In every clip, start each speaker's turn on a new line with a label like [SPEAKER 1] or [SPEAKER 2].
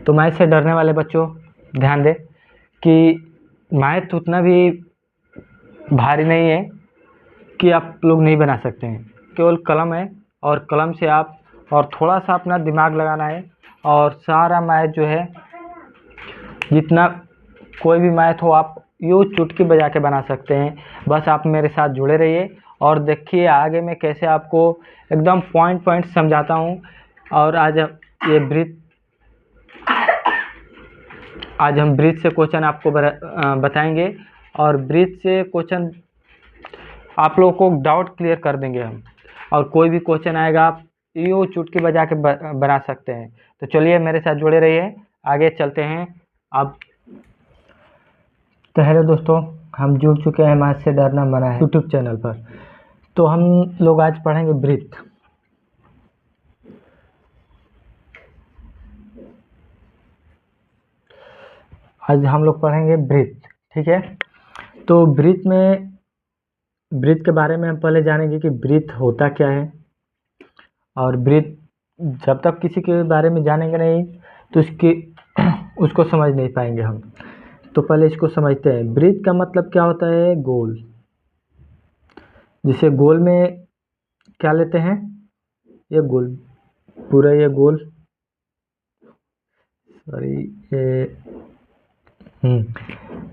[SPEAKER 1] तो मैथ से डरने वाले बच्चों ध्यान दें कि मैथ उतना भी भारी नहीं है कि आप लोग नहीं बना सकते हैं। केवल कलम है और कलम से आप और थोड़ा सा अपना दिमाग लगाना है और सारा मैथ जो है, जितना कोई भी मैथ हो आप यूँ चुटकी बजा के बना सकते हैं। बस आप मेरे साथ जुड़े रहिए और देखिए आगे मैं कैसे आपको एकदम पॉइंट पॉइंट समझाता हूँ। और आज हम ब्रीथ से क्वेश्चन आपको बताएंगे और ब्रीथ से क्वेश्चन आप लोगों को डाउट क्लियर कर देंगे हम। और कोई भी क्वेश्चन आएगा आप यूँ चुटकी बजा के बना सकते हैं। तो चलिए मेरे साथ जुड़े रहिए, आगे चलते हैं। अब तो हेलो दोस्तों, हम जुड़ चुके हैं मैथ से डरना मना है यूट्यूब चैनल पर। तो हम लोग आज पढ़ेंगे ब्रीथ। आज हम लोग पढ़ेंगे ब्रीथ, ठीक है। तो ब्रीथ के बारे में हम पहले जानेंगे कि ब्रीथ होता क्या है। और ब्रीथ जब तक किसी के बारे में जानेंगे नहीं तो उसको समझ नहीं पाएंगे हम। तो पहले इसको समझते हैं। ब्रीथ का मतलब क्या होता है? गोल। जिसे गोल में क्या लेते हैं? ये गोल, पूरा ये गोल, सॉरी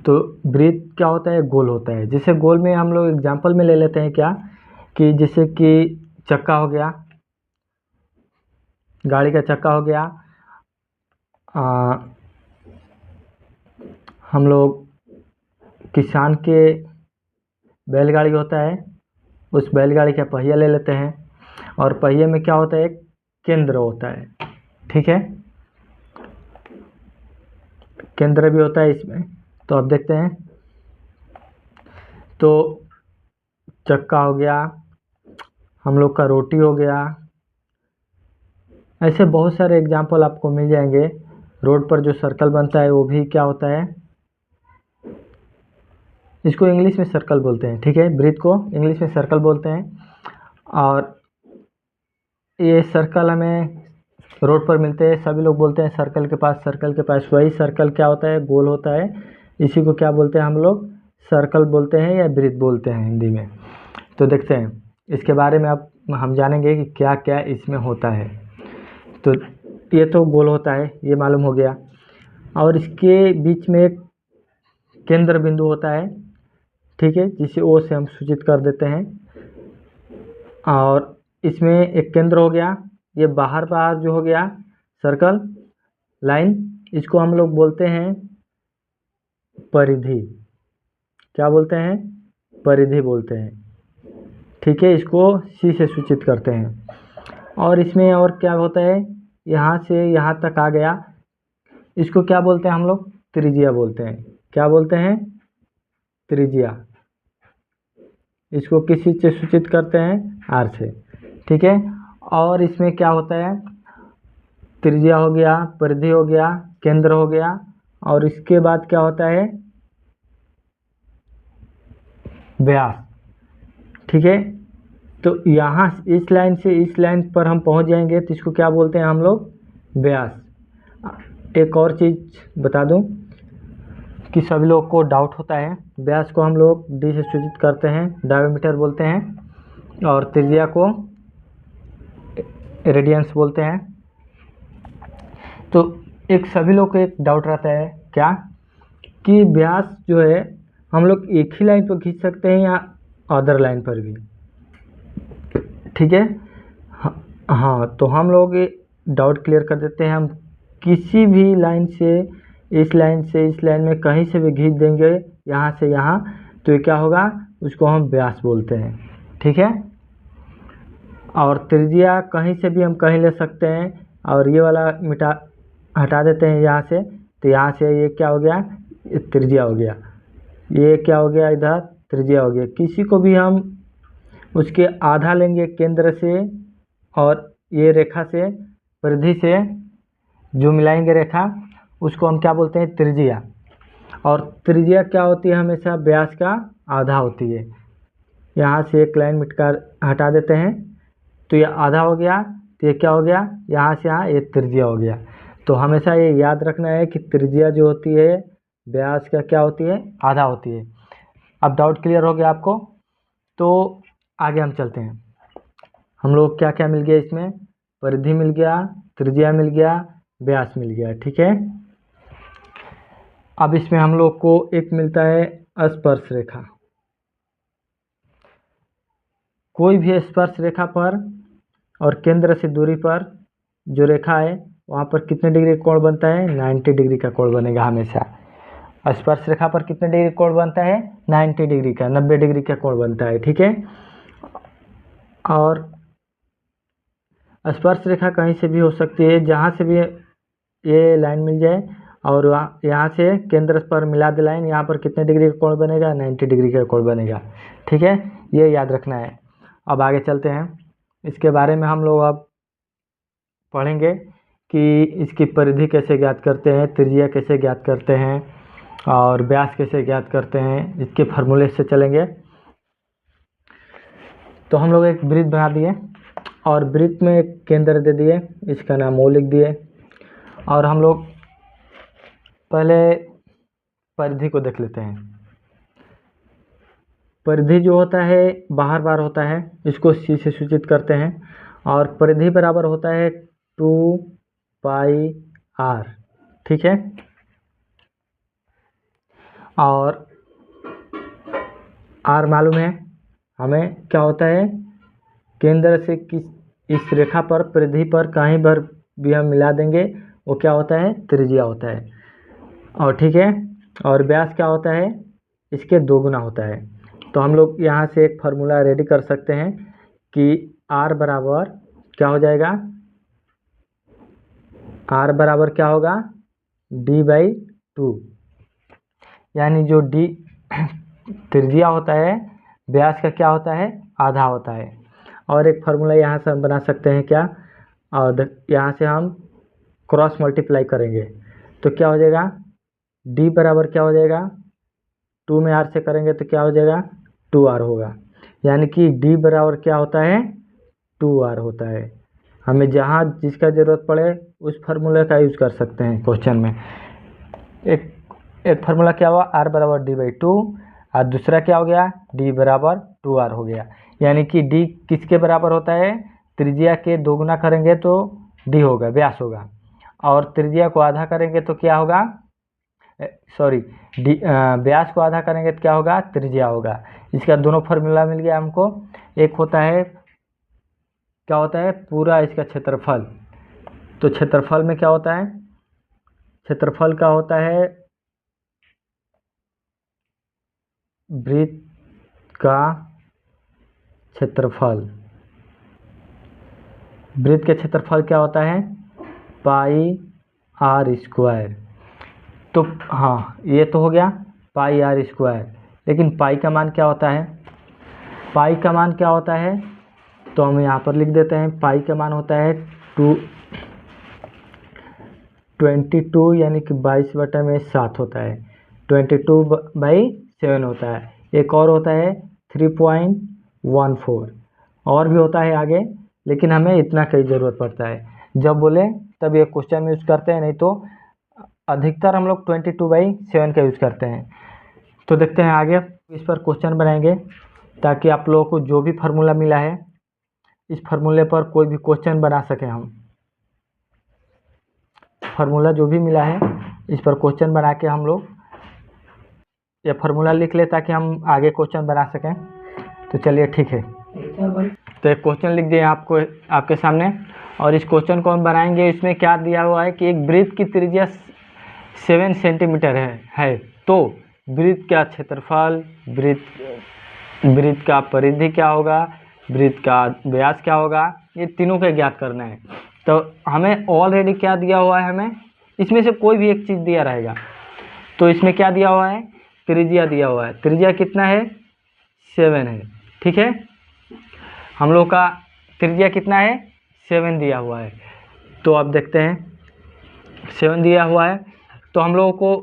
[SPEAKER 1] तो ब्रीथ क्या होता है? गोल होता है। जैसे गोल में हम लोग एग्जांपल में ले लेते हैं क्या, कि जैसे कि चक्का हो गया, गाड़ी का चक्का हो गया। हम लोग किसान के बैलगाड़ी होता है, उस बैलगाड़ी का पहिया ले लेते हैं और पहिए में क्या होता है? केंद्र होता है, ठीक है। केंद्र भी होता है इसमें। तो अब देखते हैं। तो चक्का हो गया, हम लोग का रोटी हो गया, ऐसे बहुत सारे एग्जाम्पल आपको मिल जाएंगे। रोड पर जो सर्कल बनता है वो भी क्या होता है? इसको इंग्लिश में सर्कल बोलते हैं, ठीक है। ब्रीथ को इंग्लिश में सर्कल बोलते हैं। और ये सर्कल हमें रोड पर मिलते हैं। सभी लोग बोलते हैं सर्कल के पास। वही सर्कल क्या होता है? गोल होता है। इसी को क्या बोलते हैं हम लोग? सर्कल बोलते हैं या ब्रीथ बोलते हैं हिंदी में। तो देखते हैं इसके बारे में। अब हम जानेंगे कि क्या क्या इसमें होता है। तो ये तो गोल होता है, ये मालूम हो गया। और इसके बीच में एक केंद्र बिंदु होता है, ठीक है, जिसे ओ से हम सूचित कर देते हैं। और इसमें एक केंद्र हो गया, ये बाहर जो हो गया सर्कल लाइन, इसको हम लोग बोलते हैं परिधि। क्या बोलते हैं? परिधि बोलते हैं, ठीक है। इसको सी से सूचित करते हैं। और इसमें और क्या होता है? यहाँ से यहाँ तक आ गया, इसको क्या बोलते हैं हम लोग? त्रिज्या बोलते हैं। क्या बोलते हैं? त्रिज्या। इसको किस चीज से सूचित करते हैं? आर से, ठीक है। और इसमें क्या होता है? त्रिज्या हो गया, परिधि हो गया, केंद्र हो गया, और इसके बाद क्या होता है? व्यास, ठीक है। तो यहाँ इस लाइन से इस लाइन पर हम पहुँच जाएंगे तो इसको क्या बोलते हैं हम लोग? व्यास। एक और चीज़ बता दूं कि सभी लोग को डाउट होता है। व्यास को हम लोग डी से सूचित करते हैं, डायमीटर बोलते हैं। और त्रिज्या को रेडियंस बोलते हैं। तो एक सभी लोग को एक डाउट रहता है क्या, कि व्यास जो है हम लोग एक ही लाइन पर खींच सकते हैं या अदर लाइन पर भी, ठीक है। हाँ, तो हम लोग डाउट क्लियर कर देते हैं। हम किसी भी लाइन से इस लाइन में कहीं से भी खींच देंगे, यहाँ से यहाँ, तो ये क्या होगा? उसको हम व्यास बोलते हैं, ठीक है। और त्रिज्या कहीं से भी हम कहीं ले सकते हैं। और ये वाला हटा देते हैं यहाँ से, तो यहाँ से ये क्या हो गया? त्रिज्या हो गया। ये क्या हो गया? इधर त्रिज्या हो गया। किसी को भी हम उसके आधा लेंगे केंद्र से, और ये रेखा से, परिधि से जो मिलाएंगे रेखा, उसको हम क्या बोलते हैं? त्रिज्या। और त्रिज्या क्या होती है? हमेशा व्यास का आधा होती है। यहाँ से एक लाइन मिटकर हटा देते हैं तो ये आधा हो गया, तो ये क्या हो गया? यहाँ से यहाँ ये त्रिज्या हो गया। तो हमेशा ये याद रखना है कि त्रिज्या जो होती है व्यास का क्या होती है, आधा होती है। अब डाउट क्लियर हो गया आपको? तो आगे हम चलते हैं। हम लोग क्या क्या मिल गया इसमें, परिधि मिल गया, त्रिज्या मिल गया, व्यास मिल गया, ठीक है। अब इसमें हम लोग को एक मिलता है स्पर्श रेखा। कोई भी स्पर्श रेखा पर और केंद्र से दूरी पर जो रेखा है वहाँ पर कितने डिग्री कोण बनता है, 90 डिग्री का कोण बनेगा हमेशा। स्पर्श रेखा पर कितने डिग्री कोण बनता है, 90 डिग्री का, 90 डिग्री का कोण बनता है, ठीक है। और स्पर्श रेखा कहीं से भी हो सकती है, जहाँ से भी ये लाइन मिल जाए और यहाँ से केंद्र पर मिला दे लाइन, यहाँ पर कितने डिग्री का कोण बनेगा, 90 डिग्री का कोण बनेगा, ठीक है। ये याद रखना है। अब आगे चलते हैं, इसके बारे में हम लोग अब पढ़ेंगे कि इसकी परिधि कैसे ज्ञात करते हैं, त्रिज्या कैसे ज्ञात करते हैं और व्यास कैसे ज्ञात करते हैं, इसके फार्मूले से चलेंगे। तो हम लोग एक वृत्त बना दिए और वृत्त में एक केंद्र दे दिए, इसका नाम O लिख दिए। और हम लोग पहले परिधि को देख लेते हैं। परिधि जो होता है बाहर बार होता है, इसको C से सूचित करते हैं। और परिधि बराबर होता है 2πr, ठीक है। और r मालूम है हमें क्या होता है, केंद्र से इस रेखा पर परिधि पर कहीं पर भी हम मिला देंगे वो क्या होता है, त्रिज्या होता है, और ठीक है। और व्यास क्या होता है, इसके दोगुना होता है। तो हम लोग यहाँ से एक फार्मूला रेडी कर सकते हैं कि r बराबर क्या हो जाएगा, r बराबर क्या होगा, d/2, यानी जो d त्रिज्या होता है व्यास का क्या होता है, आधा होता है। और एक फार्मूला यहाँ से हम बना सकते हैं क्या, और यहाँ से हम क्रॉस मल्टीप्लाई करेंगे तो क्या हो जाएगा, d बराबर क्या हो जाएगा, 2 में r से करेंगे तो क्या हो जाएगा, 2r होगा। यानी कि d बराबर क्या होता है, 2r होता है। हमें जहाँ जिसका ज़रूरत पड़े उस फार्मूले का यूज़ कर सकते हैं क्वेश्चन में। एक फार्मूला क्या हुआ, r बराबर d/2, और दूसरा क्या हो गया, d बराबर 2r हो गया। यानी कि d किसके बराबर होता है, त्रिज्या के दोगुना करेंगे तो d होगा, व्यास होगा, और त्रिज्या को आधा करेंगे तो क्या होगा, सॉरी व्यास को आधा करेंगे तो क्या होगा, त्रिज्या होगा। इसका दोनों फार्मूला मिल गया हमको। एक होता है क्या होता है, पूरा इसका क्षेत्रफल। तो क्षेत्रफल में क्या होता है, क्षेत्रफल का होता है वृत्त का क्षेत्रफल। वृत्त के क्षेत्रफल क्या होता है, πr²। तो हाँ ये तो हो गया πr², लेकिन पाई का मान क्या होता है, पाई का मान क्या होता है, तो हम यहाँ पर लिख देते हैं, पाई का मान होता है 22, यानी कि 22/7 होता है, 22/7 होता है। एक और होता है 3.14, और भी होता है आगे, लेकिन हमें इतना का ही ज़रूरत पड़ता है। जब बोले तब ये क्वेश्चन में यूज़ करते हैं, नहीं तो अधिकतर हम लोग 22/7 का यूज़ करते हैं। तो देखते हैं आगे, इस पर क्वेश्चन बनाएंगे ताकि आप लोगों को जो भी फार्मूला मिला है इस फार्मूले पर कोई भी क्वेश्चन बना सकें। हम फार्मूला जो भी मिला है इस पर क्वेश्चन बना के हम लोग ये फार्मूला लिख ले ताकि हम आगे क्वेश्चन बना सकें। तो चलिए ठीक है, तो एक क्वेश्चन लिख दिए आपको आपके सामने, और इस क्वेश्चन को हम बनाएंगे। इसमें क्या दिया हुआ है कि एक वृत्त की त्रिज्या 7 सेंटीमीटर है। तो वृत्त का क्षेत्रफल, वृत्त का परिधि क्या होगा, वृत्त का व्यास क्या होगा, ये तीनों का ज्ञात करना है। तो हमें ऑलरेडी क्या दिया हुआ है, हमें इसमें से कोई भी एक चीज़ दिया रहेगा। तो इसमें क्या दिया हुआ है, त्रिज्या दिया हुआ है। त्रिज्या कितना है, 7 है, ठीक है। हम लोग का त्रिज्या कितना है, 7 दिया हुआ है। तो अब देखते हैं 7 दिया हुआ है, तो हम लोगों को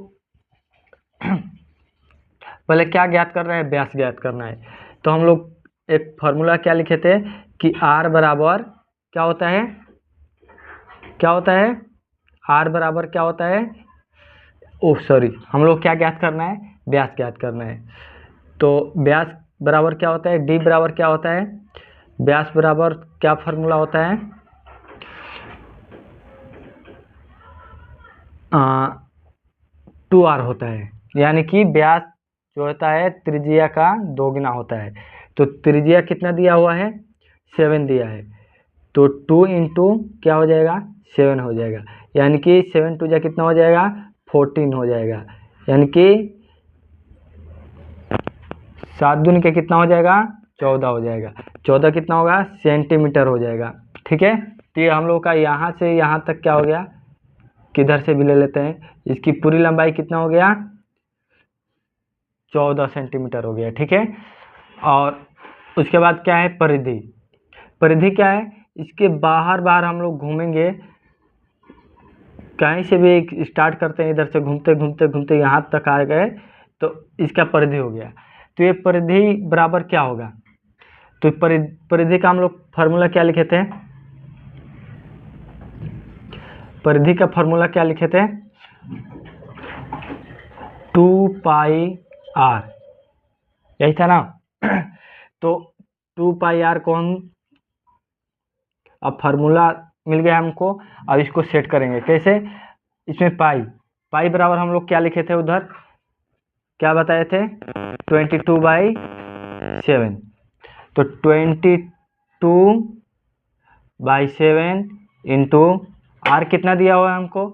[SPEAKER 1] पहले क्या ज्ञात करना है, व्यास ज्ञात करना है। तो हम लोग एक फार्मूला क्या लिखे थे कि r बराबर क्या होता है, आर बराबर क्या होता है, ओह सॉरी, हम लोग क्या ज्ञात करना है, व्यास ज्ञात करना है। तो व्यास बराबर क्या होता है, डी बराबर क्या होता है, व्यास बराबर क्या फार्मूला होता है, 2r होता है। यानी कि व्यास जो होता है त्रिज्या का 2 गुना होता है। तो त्रिज्या कितना दिया हुआ है, 7 दिया है, तो 2 इंटू क्या हो जाएगा, 7 हो जाएगा। यानी कि 7 टू जा कितना हो जाएगा, 14 हो जाएगा। यानी कि 7 दूनी के कितना हो जाएगा, 14 हो जाएगा। 14 कितना होगा, सेंटीमीटर हो जाएगा। ठीक है, तो ये हम लोग का यहाँ से यहाँ तक क्या हो गया, किधर से भी ले लेते हैं, इसकी पूरी लंबाई कितना हो गया, 14 सेंटीमीटर हो गया। ठीक है, और उसके बाद क्या है, परिधि। परिधि क्या है, इसके बाहर बाहर हम लोग घूमेंगे, कहीं से भी स्टार्ट करते हैं, इधर से घूमते घूमते घूमते यहाँ तक आ गए, तो इसका परिधि हो गया। तो ये परिधि बराबर क्या होगा, तो परिधि का हम लोग फार्मूला क्या लिखे थे, परिधि का फार्मूला क्या लिखे थे, 2 पाई आर, यही था ना। तो 2 पाई आर को हम, अब फार्मूला मिल गया हमको, अब इसको सेट करेंगे कैसे, इसमें पाई बराबर हम लोग क्या लिखे थे, उधर क्या बताए थे, 22/7। तो 22/7 इंटू आर कितना दिया हुआ है हमको,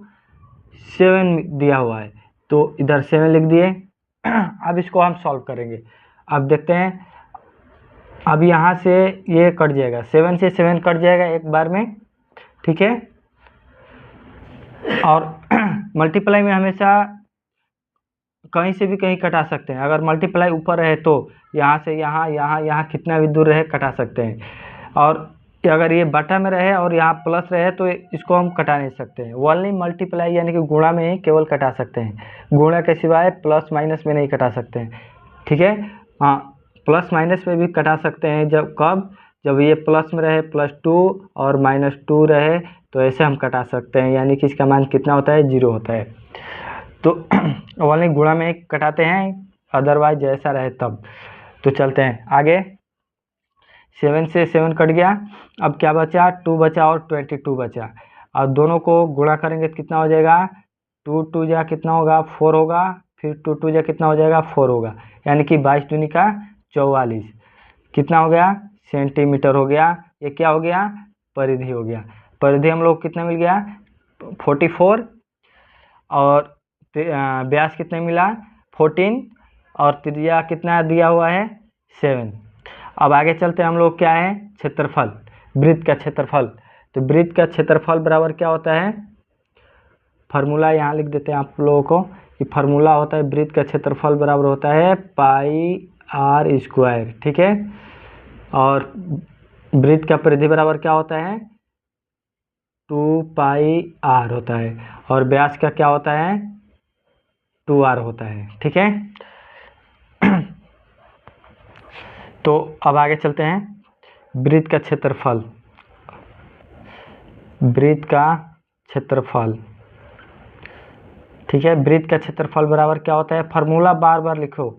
[SPEAKER 1] 7 दिया हुआ है, तो इधर 7 लिख दिए। अब इसको हम सॉल्व करेंगे। अब देखते हैं, अब यहाँ से ये कट जाएगा, 7 से 7 कट जाएगा एक बार में। ठीक है, और मल्टीप्लाई में हमेशा कहीं से भी कहीं कटा सकते हैं। अगर मल्टीप्लाई ऊपर रहे तो यहाँ से यहाँ, यहाँ यहाँ कितना भी दूर रहे कटा सकते हैं, और अगर ये बटा में रहे और यहाँ प्लस रहे तो इसको हम कटा नहीं सकते हैं। ओनली मल्टीप्लाई यानी कि गुणा में ही केवल कटा सकते हैं, गुणा के सिवाय प्लस माइनस में नहीं कटा सकते हैं। ठीक है, हाँ, प्लस माइनस में भी कटा सकते हैं, जब कब, जब ये प्लस में रहे +2 और -2 रहे, तो ऐसे हम कटा सकते हैं। यानी कि इसका मान कितना होता है, 0 होता है। तो ओनली गुणा में कटाते हैं, अदरवाइज जैसा रहे तब। तो चलते हैं आगे, 7 से 7 कट गया, अब क्या बचा, 2 बचा और 22 बचा। अब दोनों को गुणा करेंगे तो कितना हो जाएगा, 2 2 जा कितना होगा, 4 होगा, फिर 2 2 जा कितना हो जाएगा, 4 होगा। यानी कि 22 दूनी का 44 कितना हो गया, सेंटीमीटर हो गया। ये क्या हो गया, परिधि हो गया। परिधि हम लोग कितना मिल गया, 44, और व्यास कितने मिला, 14, और त्रिज्या कितना दिया हुआ है, 7। अब आगे चलते हैं हम लोग, क्या है, क्षेत्रफल, वृत्त का क्षेत्रफल। तो वृत्त का क्षेत्रफल बराबर क्या होता है, फार्मूला यहाँ लिख देते हैं आप लोगों को, कि फार्मूला होता है वृत्त का क्षेत्रफल बराबर होता है πr²। ठीक है, और वृत्त का परिधि बराबर क्या होता है, 2 πr होता है, और व्यास का क्या होता है, 2r होता है। ठीक है, तो अब आगे चलते हैं, वृत्त का क्षेत्रफल, वृत्त का क्षेत्रफल। ठीक है, वृत्त का क्षेत्रफल बराबर क्या होता है, फार्मूला बार बार लिखो,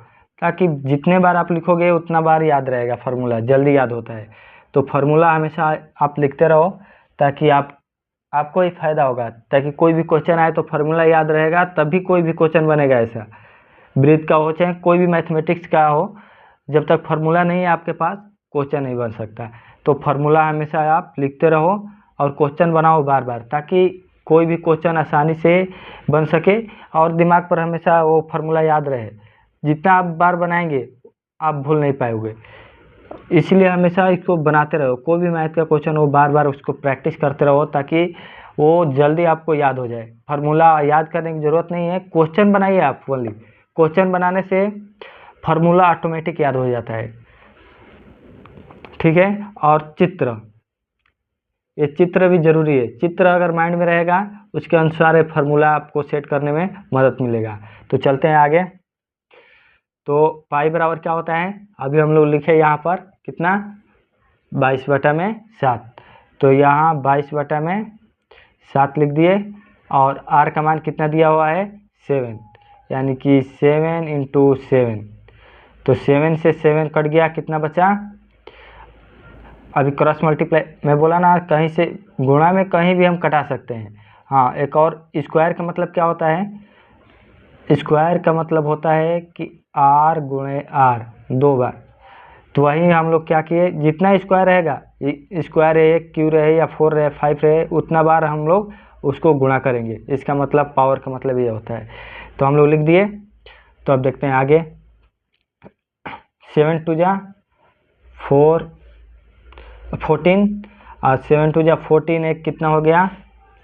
[SPEAKER 1] ताकि जितने बार आप लिखोगे उतना बार याद रहेगा, फार्मूला जल्दी याद होता है। तो फार्मूला हमेशा आप लिखते रहो, ताकि आपको ही फायदा होगा, ताकि कोई भी क्वेश्चन आए तो फार्मूला याद रहेगा, तभी कोई भी क्वेश्चन बनेगा। ऐसा वृत्त का हो चाहे कोई भी मैथमेटिक्स का हो, जब तक फार्मूला नहीं है आपके पास, क्वेश्चन नहीं बन सकता। तो फार्मूला हमेशा आप लिखते रहो और क्वेश्चन बनाओ बार बार, ताकि कोई भी क्वेश्चन आसानी से बन सके और दिमाग पर हमेशा वो फार्मूला याद रहे। जितना आप बार बनाएंगे आप भूल नहीं पाओगे, इसलिए हमेशा इसको बनाते रहो। कोई भी मैथ का क्वेश्चन हो, बार बार उसको प्रैक्टिस करते रहो, ताकि वो जल्दी आपको याद हो जाए। फार्मूला याद करने की ज़रूरत नहीं है, क्वेश्चन बनाइए आप ओनली। क्वेश्चन बनाने से फार्मूला ऑटोमेटिक याद हो जाता है। ठीक है, और चित्र, ये चित्र भी जरूरी है। चित्र अगर माइंड में रहेगा, उसके अनुसार ये फार्मूला आपको सेट करने में मदद मिलेगा। तो चलते हैं आगे। तो पाई बराबर क्या होता है, अभी हम लोग लिखे यहाँ पर कितना, 22/7। तो यहाँ 22/7 लिख दिए, और आर का मान कितना दिया हुआ है 7, यानी कि 7 × 7, तो 7 से 7 कट गया, कितना बचा। अभी क्रॉस मल्टीप्लाई मैं बोला ना, कहीं से गुणा में कहीं भी हम कटा सकते हैं। हाँ, एक और, स्क्वायर का मतलब क्या होता है, स्क्वायर का मतलब होता है कि r × r 2 बार। तो वही हम लोग क्या किए, जितना स्क्वायर रहेगा, स्क्वायर रहे, क्यू रहे या 4 रहे 5 रहे, उतना बार हम लोग उसको गुणा करेंगे। इसका मतलब पावर का मतलब ये होता है। तो हम लोग लिख दिए। तो अब देखते हैं आगे। 7 × 2 = 4 14 और 7 × 2 = 14, एक कितना हो गया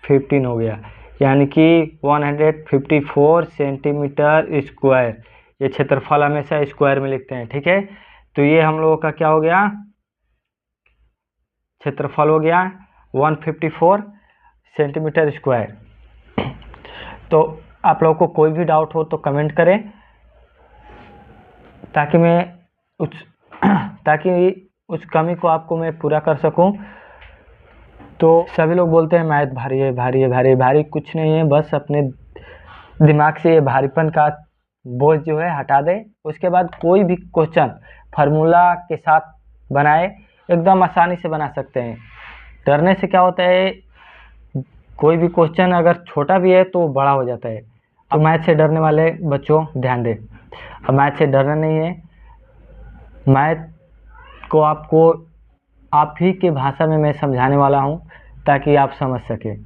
[SPEAKER 1] 15 हो गया, यानी कि 154 सेंटीमीटर स्क्वायर। ये क्षेत्रफल हमेशा स्क्वायर में लिखते हैं, ठीक है। तो ये हम लोगों का क्या हो गया, क्षेत्रफल हो गया 154 सेंटीमीटर स्क्वायर। तो आप लोगों को कोई भी डाउट हो तो कमेंट करें, ताकि उस कमी को आपको मैं पूरा कर सकूं। तो सभी लोग बोलते हैं मैथ भारी है, भारी है, भारी है। भारी कुछ नहीं है, बस अपने दिमाग से ये भारीपन का बोझ जो है हटा दे। उसके बाद कोई भी क्वेश्चन फार्मूला के साथ बनाए, एकदम आसानी से बना सकते हैं। डरने से क्या होता है, कोई भी क्वेश्चन अगर छोटा भी है तो बड़ा हो जाता है। तो मैथ से डरने वाले बच्चों ध्यान दें, अब मैथ से डरना नहीं है। मैथ को आपको आप ही के भाषा में मैं समझाने वाला हूँ, ताकि आप समझ सकें।